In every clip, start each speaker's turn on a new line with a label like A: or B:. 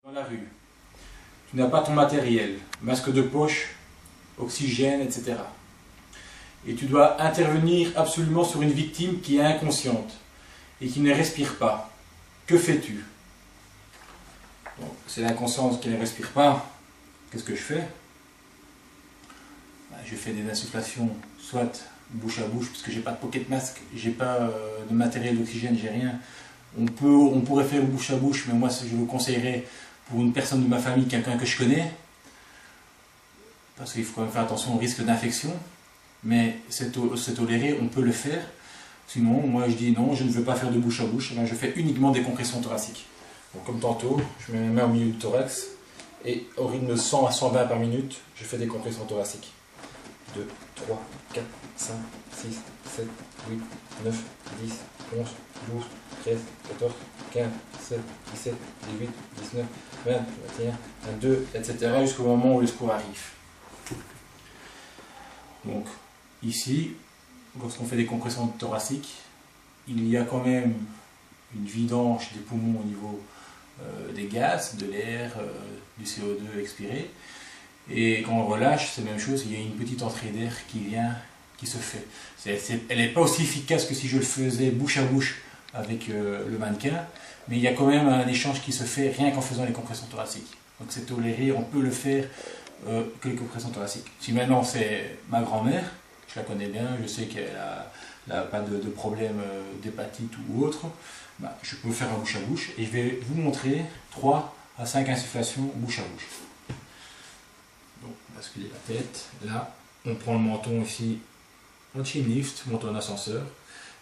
A: Dans la rue, tu n'as pas ton matériel, masque de poche, oxygène, etc. Et tu dois intervenir absolument sur une victime qui est inconsciente et qui ne respire pas. Que fais-tu? C'est l'inconscience qui ne respire pas. Qu'est-ce que je fais? Je fais des insufflations, soit bouche à bouche, parce que j'ai pas de pocket mask, j'ai pas de matériel d'oxygène, j'ai rien. On pourrait faire bouche à bouche, mais moi je vous conseillerais pour une personne de ma famille, quelqu'un que je connais, parce qu'il faut quand même faire attention au risque d'infection, mais c'est toléré, on peut le faire. Sinon, moi je dis non, je ne veux pas faire de bouche à bouche, je fais uniquement des compressions thoraciques. Donc, comme tantôt, je mets mes mains au milieu du thorax, et au rythme de 100 à 120 par minute, je fais des compressions thoraciques. 2, 3, 4, 5, 6, 7, 8, 9, 10, 11, 12, 13, 14, 15, 16, 17, 18, 19, 20, 21, 22, etc. jusqu'au moment où le secours arrive. Donc, ici, lorsqu'on fait des compressions thoraciques, il y a quand même une vidange des poumons au niveau des gaz, de l'air, du CO2 expiré. Et quand on relâche, c'est la même chose, il y a une petite entrée d'air qui se fait. Elle n'est pas aussi efficace que si je le faisais bouche à bouche avec le mannequin, mais il y a quand même un échange qui se fait rien qu'en faisant les compressions thoraciques. Donc c'est toléré, on peut le faire que les compressions thoraciques. Si maintenant c'est ma grand-mère, je la connais bien, je sais qu'elle n'a pas de problème d'hépatite ou autre, je peux faire un bouche à bouche et je vais vous montrer 3 à 5 insufflations bouche à bouche. Donc, basculer la tête, là, on prend le menton ici en chin lift, menton en ascenseur,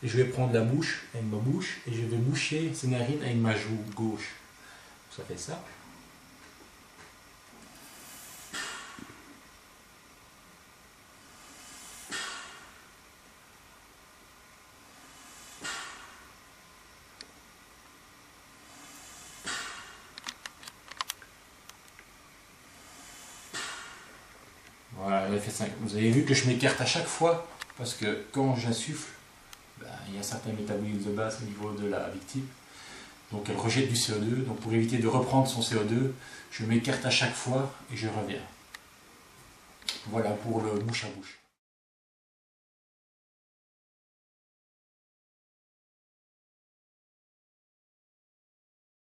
A: et je vais prendre la bouche avec ma bouche et je vais boucher ses narines avec ma joue gauche. Ça fait ça. Voilà, j'ai fait 5. Vous avez vu que je m'écarte à chaque fois, parce que quand j'insuffle, il y a un certain métabolisme de base au niveau de la victime. Donc elle rejette du CO2. Donc pour éviter de reprendre son CO2, je m'écarte à chaque fois et je reviens. Voilà pour le bouche à bouche.